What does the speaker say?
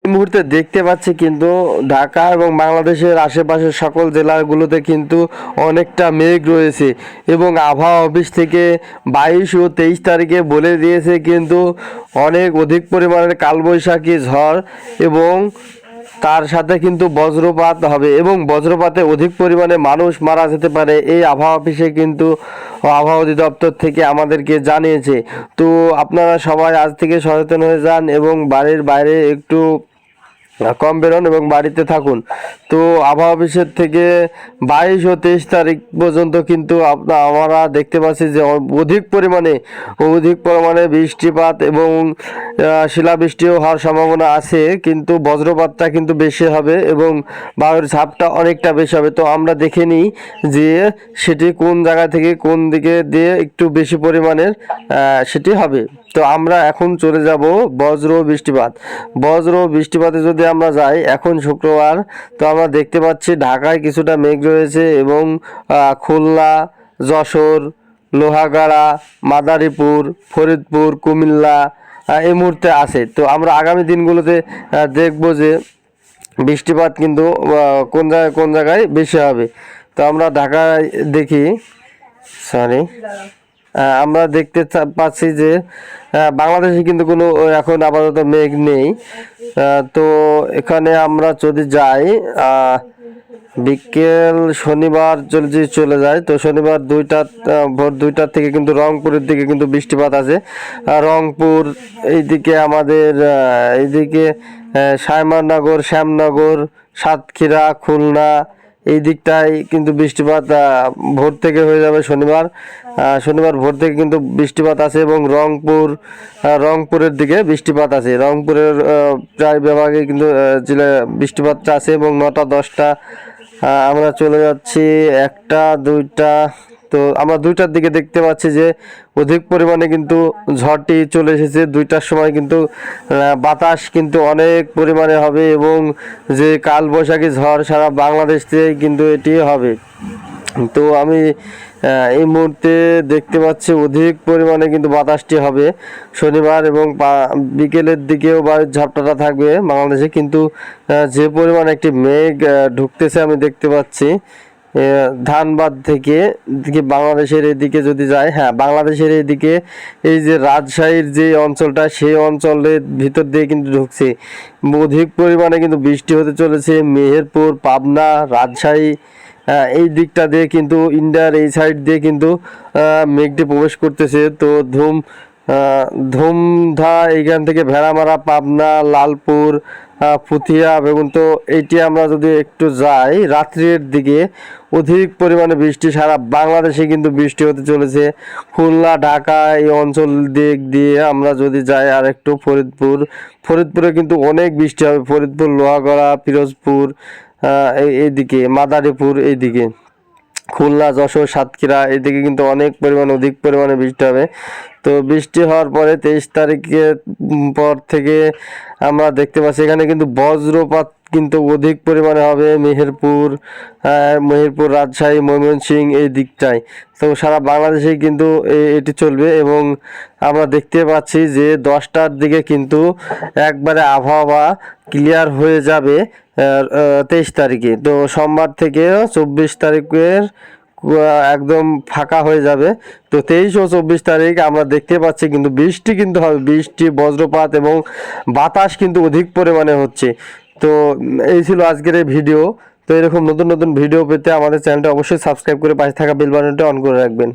এই মুহূর্তে দেখতে পাচ্ছি কিন্তু ঢাকা এবং বাংলাদেশের আশেপাশের সকল জেলাগুলোতে কিন্তু অনেকটা মেঘ রয়েছে এবং আবহাওয়া অফিস থেকে 22 ও 23 তারিখে বলে দিয়েছে কিন্তু অনেক অধিক পরিমাণের কালবৈশাখী ঝড় এবং তার সাথে কিন্তু বজ্রপাত হবে এবং বজ্রপাতে অধিক পরিমাণে মানুষ মারা যেতে পারে। এই আবহাওয়া অফিসে কিন্তু আবহাওয়া অধিদপ্তর থেকে আমাদেরকে জানিয়েছে। তো আপনারা সবাই আজ থেকে সচেতন হয়ে যান এবং বাড়ির বাইরে একটু কম বেরোন এবং বাড়িতে থাকুন। তো আবহাওয়া অফিসের থেকে 22 ও 23 তারিখ পর্যন্ত কিন্তু আমরা দেখতে পাচ্ছি যে অধিক পরিমাণে বৃষ্টিপাত এবং শিলাবৃষ্টিও হওয়ার সম্ভাবনা আছে, কিন্তু বজ্রপাতটা কিন্তু বেশি হবে এবং বায়ুর ঝাপটা অনেকটা বেশি হবে। তো আমরা দেখে নিই যে সেটি কোন জায়গা থেকে কোন দিকে দিয়ে একটু বেশি পরিমাণের সেটি হবে। তো আমরা এখন চলে যাব বজ্র বৃষ্টিপাতে যদি আমরা যাই, এখন শুক্রবার, তো আমরা দেখতে পাচ্ছি ঢাকায় কিছুটা মেঘ রয়েছে এবং খুলনা, যশোর, লোহাগাড়া, মাদারীপুর, ফরিদপুর, কুমিল্লা এই মুহূর্তে আছে। তো আমরা আগামী দিনগুলোতে দেখব যে বৃষ্টিপাত কিন্তু কোন জায়গায় বেশি হবে। তো আমরা ঢাকায় দেখি, সরি, আমরা দেখতে পাচ্ছি যে বাংলাদেশে কিন্তু কোনো এখন আপাতত মেঘ নেই। তো এখানে আমরা যদি যাই বিকেল শনিবার যদি চলে যায়, তো শনিবার ভোর 2টার থেকে কিন্তু রংপুরের দিকে কিন্তু বৃষ্টিপাত আছে। রংপুর এইদিকে আমাদের এইদিকে সায়মানগর, শ্যামনগর, সাতক্ষীরা, খুলনা এই দিকটায় কিন্তু বৃষ্টিপাত ভোর থেকে হয়ে যাবে। শনিবার ভোর থেকে কিন্তু বৃষ্টিপাত আছে এবং রংপুরের দিকে বৃষ্টিপাত আছে। রংপুরের প্রায় বিভাগে কিন্তু জেলায় বৃষ্টিপাতটা আছে এবং 9টা 10টা আমরা চলে যাচ্ছি 1টা 2টা। তো আমরা 2টার দিকে দেখতে পাচ্ছি যে অধিক পরিমাণে কিন্তু ঝড়টি চলে এসেছে। 2টার সময় কিন্তু বাতাস কিন্তু অনেক পরিমাণে হবে এবং যে কালবৈশাখী ঝড় সারা বাংলাদেশ থেকে কিন্তু এটি হবে। তো আমি এই মুহূর্তে দেখতে পাচ্ছি অধিক পরিমাণে কিন্তু বাতাসটি হবে শনিবার এবং বিকেলের দিকেও বায়ুর ঝাপটাটা থাকবে বাংলাদেশে। কিন্তু যে পরিমাণে একটি মেঘ ঢুকতেছে আমি দেখতে পাচ্ছি ধানবাদ থেকে বাংলাদেশের এদিকে যদি যায়, হ্যাঁ বাংলাদেশের এদিকে এই যে রাজশাহীর যে অঞ্চলটা, সেই অঞ্চলের ভিতর দিয়ে কিন্তু ঢুকছে। অধিক পরিমাণে কিন্তু বৃষ্টি হতে চলেছে। মেহেরপুর, পাবনা, রাজশাহী এই দিকটা দিয়ে কিন্তু ইন্ডিয়ার এই সাইড দিয়ে কিন্তু মেঘটি প্রবেশ করতেছে। তো ধুমধা এইখান থেকে ভেড়ামারা, পাবনা, লালপুর, পুথিয়া, বেগুন, তো এইটি আমরা যদি একটু যাই রাত্রির দিকে অধিক পরিমাণে বৃষ্টি সারা বাংলাদেশে কিন্তু বৃষ্টি হতে চলেছে। খুলনা, ঢাকা এই অঞ্চল দিক দিয়ে আমরা যদি যাই আর একটু ফরিদপুরে কিন্তু অনেক বৃষ্টি হবে। ফরিদপুর, লোহাগড়া, পিরোজপুর এইদিকে, মাদারীপুর এইদিকে, খুলনা, যশোর, সাতক্ষীরা এদিকে কিন্তু অধিক পরিমাণে বৃষ্টি হবে। তো বৃষ্টি হওয়ার পরে 23 তারিখের পর থেকে আমরা দেখতে পাচ্ছি এখানে কিন্তু বজ্রপাত কিন্তু অধিক পরিমাণে হবে মেহেরপুর, রাজশাহী, ময়মনসিংহ এই দিকটায়। তো সারা বাংলাদেশেই কিন্তু এটি চলবে এবং আমরা দেখতে পাচ্ছি যে 10টার দিকে কিন্তু একবারে আবহাওয়া ক্লিয়ার হয়ে যাবে 23 তারিখে। তো সোমবার থেকে 24 তারিখের একদম ফাঁকা হয়ে যাবে। তো 23 ও 24 তারিখ আমরা দেখতে পাচ্ছি কিন্তু বৃষ্টি কিন্তু হবে, বৃষ্টি, বজ্রপাত এবং বাতাস কিন্তু অধিক পরিমাণে হচ্ছে। তো এই ছিল আজকের এই ভিডিও। তো এরকম নতুন নতুন ভিডিও পেতে আমাদের চ্যানেলটা অবশ্যই সাবস্ক্রাইব করে পাশে থাকা বেল বাটনটা অন করে রাখবেন।